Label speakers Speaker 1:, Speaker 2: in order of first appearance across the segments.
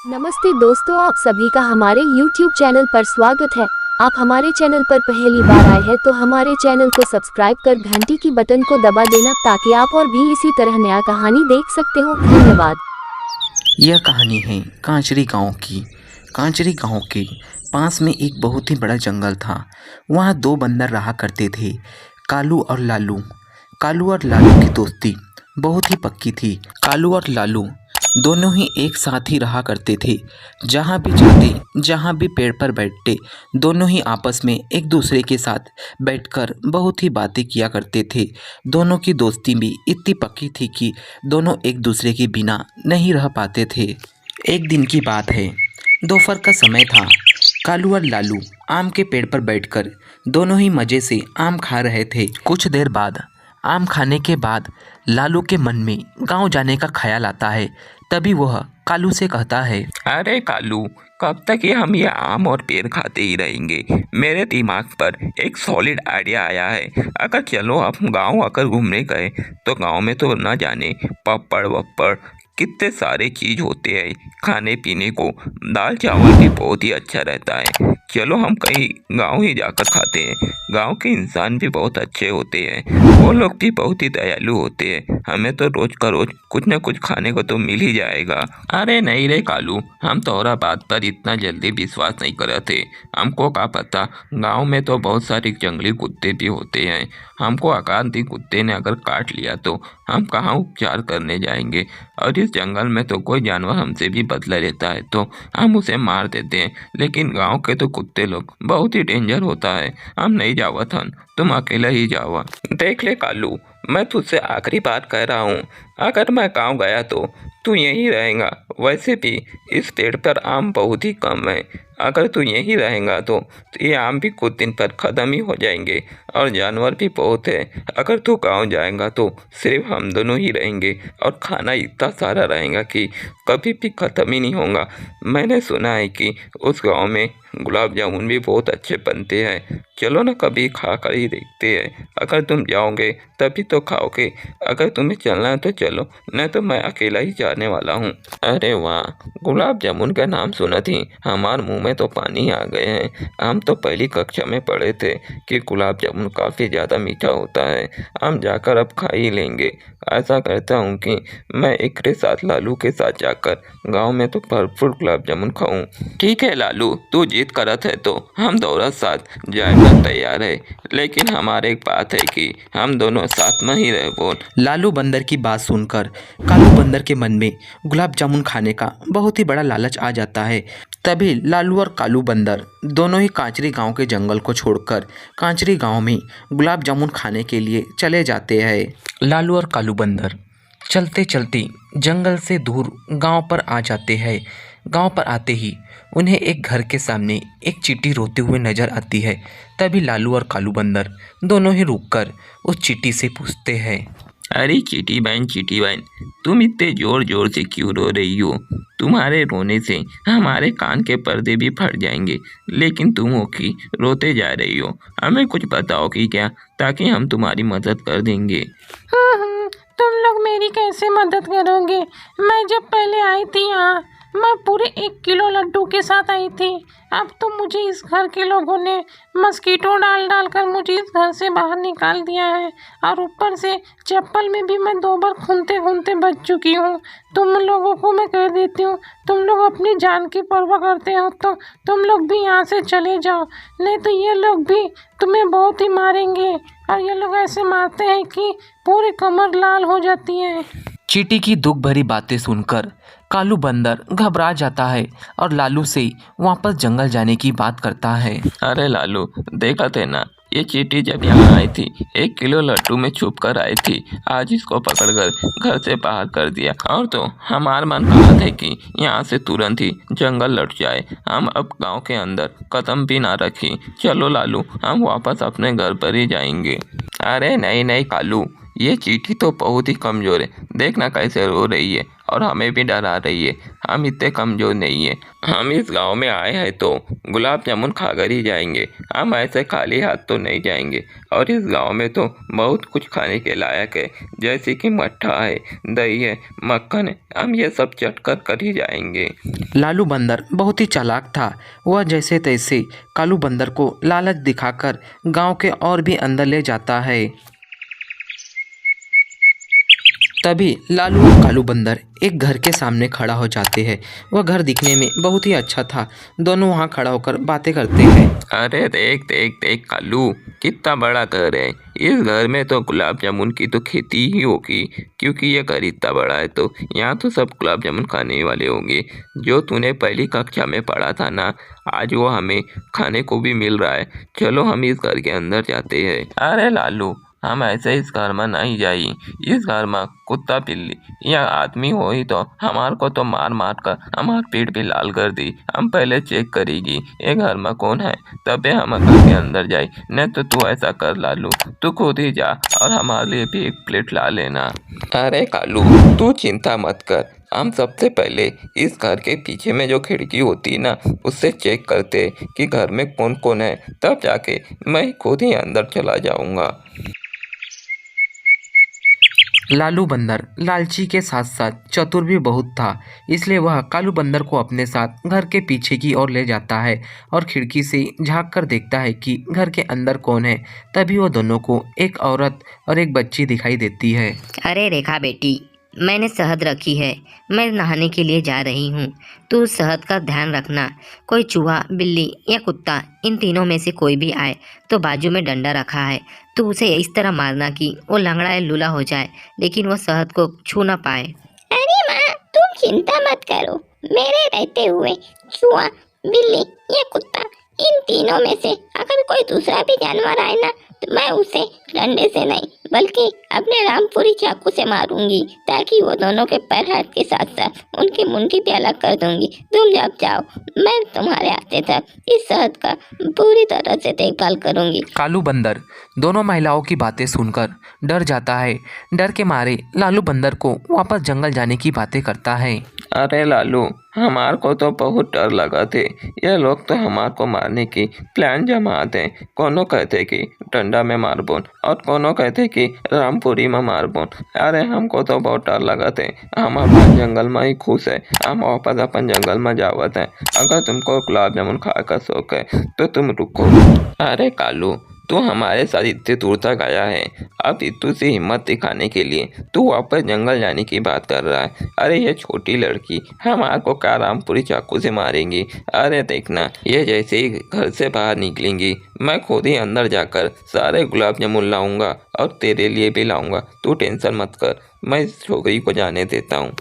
Speaker 1: नमस्ते दोस्तों, आप सभी का हमारे YouTube चैनल पर स्वागत है। आप हमारे चैनल पर पहली बार आए हैं तो हमारे चैनल को सब्सक्राइब कर घंटी की बटन को दबा देना ताकि आप और भी इसी तरह नया कहानी देख सकते हो। धन्यवाद।
Speaker 2: यह कहानी है कांचरी गांव की। कांचरी गांव के पास में एक बहुत ही बड़ा जंगल था। वहाँ दो बंदर रहा करते थे, कालू और लालू। कालू और लालू की दोस्ती बहुत ही पक्की थी। कालू और लालू दोनों ही एक साथ ही रहा करते थे। जहाँ भी जाते, जहाँ भी पेड़ पर बैठते, दोनों ही आपस में एक दूसरे के साथ बैठकर बहुत ही बातें किया करते थे। दोनों की दोस्ती भी इतनी पक्की थी कि दोनों एक दूसरे के बिना नहीं रह पाते थे। एक दिन की बात है, दोपहर का समय था। कालू और लालू आम के पेड़ पर बैठकर दोनों ही मज़े से आम खा रहे थे। कुछ देर बाद आम खाने के बाद लालू के मन में गांव जाने का ख्याल आता है। तभी वह कालू से कहता है,
Speaker 3: अरे कालू, कब तक ये हम ये आम और पेड़ खाते ही रहेंगे। मेरे दिमाग पर एक सॉलिड आइडिया आया है। अगर चलो हम गांव आकर घूमने गए तो गांव में तो ना जाने पपड़ वप्पड़ कितने सारे चीज़ होते हैं खाने पीने को। दाल चावल भी बहुत ही अच्छा रहता है। चलो हम कहीं गांव ही जाकर खाते हैं। गांव के इंसान भी बहुत अच्छे होते हैं, वो लोग भी बहुत ही दयालु होते हैं। हमें तो रोज का रोज कुछ न कुछ खाने को तो मिल ही जाएगा। अरे नहीं रे कालू, हम तोहरा बात पर इतना जल्दी विश्वास नहीं कर रहे थे। हमको क्या पता, गांव में तो बहुत सारे जंगली कुत्ते भी होते हैं। हमको अकांती कुत्ते ने अगर काट लिया तो हम कहाँ उपचार करने जाएंगे। और इस जंगल में तो कोई जानवर हमसे भी बदला लेता है तो हम उसे मार देते हैं। लेकिन गांव के तो कुत्ते लोग बहुत ही डेंजर होता है। हम नहीं जावत हन, तुम अकेला ही जावा। देख ले कालू, मैं तुझसे आखिरी बात कह रहा हूँ। अगर मैं गांव गया तो तू यहीं रहेगा। वैसे भी इस पेड़ पर आम बहुत ही कम है। अगर तू यहीं रहेगा तो ये आम भी कुछ दिन पर ख़त्म ही हो जाएंगे और जानवर भी बहुत है। अगर तू गांव जाएगा तो सिर्फ हम दोनों ही रहेंगे और खाना इतना सारा रहेगा कि कभी भी ख़त्म ही नहीं होगा। मैंने सुना है कि उस गांव में गुलाब जामुन भी बहुत अच्छे बनते हैं। चलो ना कभी खा कर ही देखते हैं। अगर तुम जाओगे तभी तो खाओगे। अगर तुम्हें चलना है तो चलो, नहीं तो मैं अकेला ही जाने वाला हूँ। अरे वाह, गुलाब जामुन का नाम सुना थी हमारे मुंह में तो पानी आ गए हैं। हम तो पहली कक्षा में पढ़े थे कि गुलाब जामुन काफ़ी ज़्यादा मीठा होता है। हम जाकर अब खा ही लेंगे। ऐसा करता हूँ कि मैं एक के साथ लालू के साथ जाकर गांव में तो भरपूर गुलाब जामुन खाऊं। ठीक है लालू, तू जिद करत है तो हम दोनों साथ जाकर तैयार है। लेकिन हमारे एक बात है कि हम दोनों साथ में ही रहे बोल।
Speaker 2: लालू बंदर की बात सुनकर कालू बंदर के मन में गुलाब जामुन खाने का बहुत ही बड़ा लालच आ जाता है। तभी लालू और कालू बंदर दोनों ही कांचरी गांव के जंगल को छोड़कर कांचरी गांव में गुलाब जामुन खाने के लिए चले जाते हैं। लालू और कालू बंदर चलते चलते जंगल से दूर गांव पर आ जाते हैं। गांव पर आते ही उन्हें एक घर के सामने एक चींटी रोते हुए नजर आती है। तभी लालू और कालू बंदर दोनों ही रुककर उस चींटी से पूछते हैं,
Speaker 3: अरे चीटी बहन, तुम इतने जोर जोर से क्यों रो रही हो? तुम्हारे रोने से हमारे कान के पर्दे भी फट जाएंगे, लेकिन तुम हो कि रोते जा रही हो। हमें कुछ बताओ कि क्या, ताकि हम तुम्हारी मदद कर देंगे।
Speaker 4: तुम लोग मेरी कैसे मदद करोगे? मैं जब पहले आई थी यहाँ, मैं पूरे 1 किलो लड्डू के साथ आई थी। अब तो मुझे इस घर के लोगों ने मस्कीटो डाल डाल कर मुझे इस घर से बाहर निकाल दिया है। और ऊपर से चप्पल में भी मैं 2 बार घूमते घूमते बच चुकी हूँ। तुम लोगों को मैं कह देती हूँ, तुम लोग अपनी जान की परवाह करते हो तो तुम लोग भी यहाँ से चले जाओ, नहीं तो ये लोग भी तुम्हें बहुत ही मारेंगे। और ये लोग ऐसे मारते हैं कि पूरी कमर लाल हो जाती है।
Speaker 2: चींटी की दुख भरी बातें सुनकर कालू बंदर घबरा जाता है और लालू से वापस जंगल जाने की बात करता है।
Speaker 3: अरे लालू, देखा थे ना, ये चींटी जब यहाँ आई थी 1 किलो लड्डू में छुप कर आई थी। आज इसको पकड़कर घर से बाहर कर दिया। और तो हमारा मन कहा था कि यहाँ से तुरंत ही जंगल लौट जाए, हम अब गांव के अंदर कदम भी ना रखी। चलो लालू, हम वापस अपने घर पर ही जाएंगे। अरे नहीं नहीं कालू, ये चींटी तो बहुत ही कमज़ोर है, देखना कैसे रो रही है और हमें भी डरा रही है। हम इतने कमज़ोर नहीं है। हम इस गांव में आए हैं तो गुलाब जामुन खाकर ही जाएंगे, हम ऐसे खाली हाथ तो नहीं जाएंगे। और इस गांव में तो बहुत कुछ खाने के लायक है, जैसे कि मट्ठा है, दही है, मक्खन है, हम ये सब चट कर ही जाएंगे।
Speaker 2: लालू बंदर बहुत ही चालाक था। वह जैसे तैसे कालू बंदर को लालच दिखाकर गांव के और भी अंदर ले जाता है। तभी लालू और कालू बंदर एक घर के सामने खड़ा हो जाते हैं। वह घर दिखने में बहुत ही अच्छा था। दोनों वहां खड़ा होकर बातें करते हैं।
Speaker 3: अरे देख देख देख कालू, कितना बड़ा घर है। इस घर में तो गुलाब जामुन की तो खेती ही होगी, क्योंकि ये घर इतना बड़ा है तो यहाँ तो सब गुलाब जामुन खाने वाले होंगे। जो तूने पहली कक्षा में पढ़ा था ना, आज वो हमें खाने को भी मिल रहा है। चलो हम इस घर के अंदर जाते हैं। अरे लालू, हम ऐसे इस घर में नहीं जाई। इस घर में कुत्ता बिल्ली या आदमी हो ही तो हमार को तो मार मार कर हमार पेट भी लाल कर दी। हम पहले चेक करेगी ये घर में कौन है, तबे हम घर के अंदर जाए। नहीं तो तू ऐसा कर लालू, तू खुद ही जा और हमारे लिए भी एक प्लेट ला लेना। अरे कालू, तू चिंता मत कर। हम सबसे पहले इस घर के पीछे में जो खिड़की होती है ना, उससे चेक करते कि घर में कौन कौन है, तब जाके मैं खुद ही अंदर चला जाऊंगा।
Speaker 2: लालू बंदर लालची के साथ साथ चतुर भी बहुत था, इसलिए वह कालू बंदर को अपने साथ घर के पीछे की ओर ले जाता है और खिड़की से झांक कर देखता है कि घर के अंदर कौन है। तभी वो दोनों को एक औरत और एक बच्ची दिखाई देती है।
Speaker 5: अरे रेखा बेटी, मैंने शहद रखी है, मैं नहाने के लिए जा रही हूँ। तू शहद का ध्यान रखना। कोई चूहा, बिल्ली या कुत्ता, इन तीनों में से कोई भी आए तो बाजू में डंडा रखा है, तू उसे इस तरह मारना कि वो लंगड़ा या लूला हो जाए, लेकिन वो शहद को छू ना पाए।
Speaker 6: अरे माँ, तुम चिंता मत करो। मेरे रहते हुए चूहा, बिल्ली या कुत्ता, इन तीनों में से अगर कोई दूसरा भी जानवर आए ना, तो मैं उसे डंडे से नहीं बल्कि अपने रामपुरी चाकू से मारूंगी, ताकि वो दोनों के पैर हाथ के साथ साथ उनकी मुंडी भी अलग कर दूंगी। तुम जब जाओ, मैं तुम्हारे आते तक इस शहद का पूरी तरह से देखभाल करूंगी।
Speaker 2: कालू बंदर दोनों महिलाओं की बातें सुनकर डर जाता है। डर के मारे लालू बंदर को वापस जंगल जाने की बातें करता है।
Speaker 3: अरे लालू, हमार को तो बहुत डर लगा थे। ये लोग तो हमार को मारने की प्लान जमाते हैं। कोनो कहते कि डंडा में मारबोन और कोनो कहते कि रामपुरी में मारबोन। अरे हमको तो बहुत डर लगा थे। हम अपन जंगल में ही खुश है। हम वापस अपन जंगल में जावत हैं। अगर तुमको गुलाब जामुन खा का शौक है तो तुम रुको। अरे कालू, तू हमारे साथ इतने दूर तक आया है, अब इतू से हिम्मत दिखाने के लिए तू वापस जंगल जाने की बात कर रहा है। अरे ये छोटी लड़की हमारे को क्या रामपुरी चाकू से मारेंगी। अरे देखना, ये जैसे ही घर से बाहर निकलेंगी, मैं खुद ही अंदर जाकर सारे गुलाब जामुन लाऊंगा और तेरे लिए भी लाऊंगा। तू टेंशन मत कर, मैं इस छोकरी को जाने देता हूँ।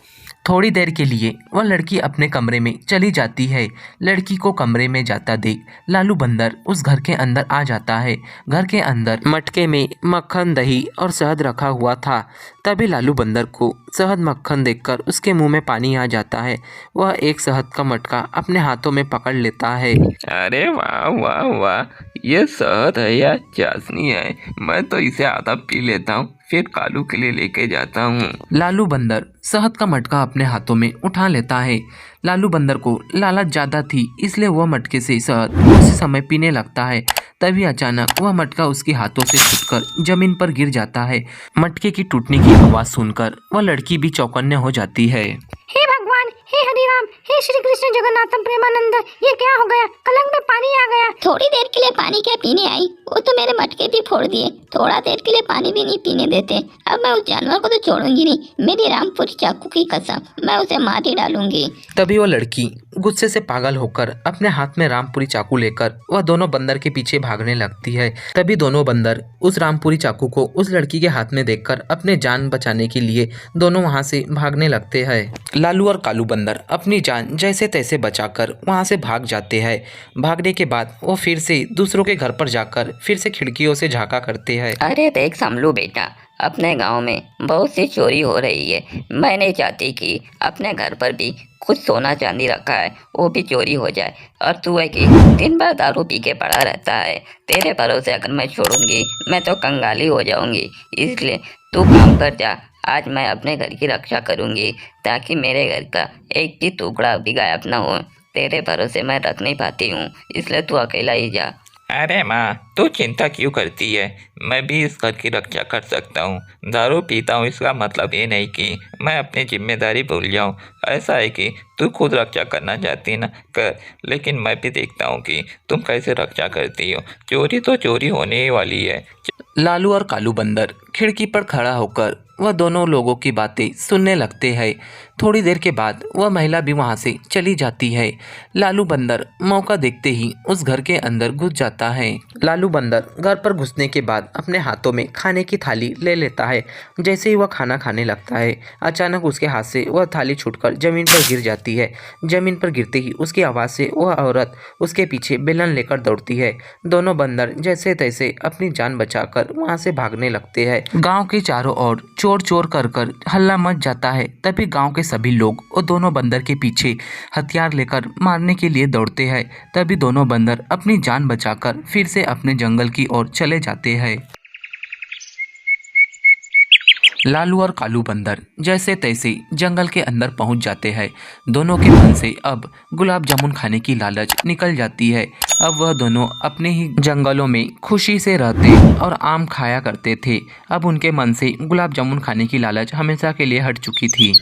Speaker 2: थोड़ी देर के लिए वह लड़की अपने कमरे में चली जाती है। लड़की को कमरे में जाता देख लालू बंदर उस घर के अंदर आ जाता है। घर के अंदर मटके में मक्खन, दही और शहद रखा हुआ था। तभी लालू बंदर को शहद मक्खन देखकर उसके मुंह में पानी आ जाता है। वह एक शहद का मटका अपने हाथों में पकड़ लेता है।
Speaker 3: अरे वाह वाह वाह, ये शहद है या चाशनी है? मैं तो इसे आधा पी लेता हूँ, फिर कालू के लिए लेके जाता हूँ।
Speaker 2: लालू बंदर शहद का मटका अपने हाथों में उठा लेता है। लालू बंदर को लालच ज़्यादा थी, इसलिए वह मटके से शहद उसी समय पीने लगता है। तभी अचानक वह मटका उसके हाथों से छूटकर जमीन पर गिर जाता है। मटके की टूटने की आवाज़ सुनकर वह लड़की भी चौकन्ने हो जाती है।
Speaker 6: हे भगवान, हे हरिराम, हे श्री कृष्ण जगन्नाथम प्रेमानंद, ये क्या हो गया? कलंक में पानी आ गया। थोड़ी देर के लिए पानी क्या पीने आई? वो तो मेरे मटके भी फोड़ दिए। थोड़ा देर के लिए पानी भी नहीं पीने देते। अब मैं उस जानवर को तो छोड़ूंगी नहीं। मेरी रामपुरी चाकू की कसम, मैं उसे मार ही डालूंगी।
Speaker 2: तभी वह लड़की गुस्से से पागल होकर अपने हाथ में रामपुरी चाकू लेकर वह दोनों बंदर के पीछे भागने लगती है। तभी दोनों बंदर उस रामपुरी चाकू को उस लड़की के हाथ में देखकर अपने जान बचाने के लिए दोनों वहां से भागने लगते हैं। लालू और कालू बंदर अपनी जान जैसे तैसे बचाकर वहां से भाग जाते हैं। भागने के बाद वो फिर से दूसरों के घर पर जाकर फिर से खिड़कियों से झांका करते हैं।
Speaker 5: अरे देख समलू बेटा, अपने गांव में बहुत सी चोरी हो रही है। मैं नहीं चाहती कि अपने घर पर भी कुछ सोना चांदी रखा है वो भी चोरी हो जाए, और तू है कि दिन भर दारू पी के पड़ा रहता है। तेरे भरोसे अगर मैं छोड़ूंगी मैं तो कंगाली हो जाऊंगी, इसलिए तू काम पर जा, आज मैं अपने घर की रक्षा करूंगी ताकि मेरे घर का एक भी टुकड़ा भी गायब ना हो। तेरे भरोसे मैं रख नहीं पाती हूँ, इसलिए तू अकेला ही जा।
Speaker 3: अरे माँ, तू चिंता क्यों करती है? मैं भी इस घर की रक्षा कर सकता हूँ। दारू पीता हूँ इसका मतलब ये नहीं कि मैं अपनी जिम्मेदारी भूल जाऊँ। ऐसा है कि तू खुद रक्षा करना चाहती है ना, कर, लेकिन मैं भी देखता हूँ कि तुम कैसे रक्षा करती हो। चोरी तो चोरी होने ही वाली है।
Speaker 2: लालू और कालू बंदर खिड़की पर खड़ा होकर वह दोनों लोगों की बातें सुनने लगते हैं। थोड़ी देर के बाद वह महिला भी वहां से चली जाती है। लालू बंदर मौका देखते ही उस घर के अंदर घुस जाता है। लालू बंदर घर पर घुसने के बाद अपने हाथों में खाने की थाली ले लेता है। जैसे ही वह खाना खाने लगता है, अचानक उसके हाथ से वह थाली छूटकर जमीन पर गिर जाती है। जमीन पर गिरते ही उसकी आवाज़ से वह औरत उसके पीछे बेलन लेकर दौड़ती है। दोनों बंदर जैसे तैसे अपनी जान बचाकर वहां से भागने लगते हैं। गांव के चारों ओर चोर चोर कर हल्ला मच जाता है। तभी गांव के सभी लोग वो दोनों बंदर के पीछे हथियार लेकर मारने के लिए दौड़ते हैं। तभी दोनों बंदर अपनी जान बचाकर फिर से अपने जंगल की ओर चले जाते हैं। लालू और कालू बंदर जैसे तैसे जंगल के अंदर पहुंच जाते हैं। दोनों के मन से अब गुलाब जामुन खाने की लालच निकल जाती है। अब वह दोनों अपने ही जंगलों में खुशी से रहते और आम खाया करते थे। अब उनके मन से गुलाब जामुन खाने की लालच हमेशा के लिए हट चुकी थी।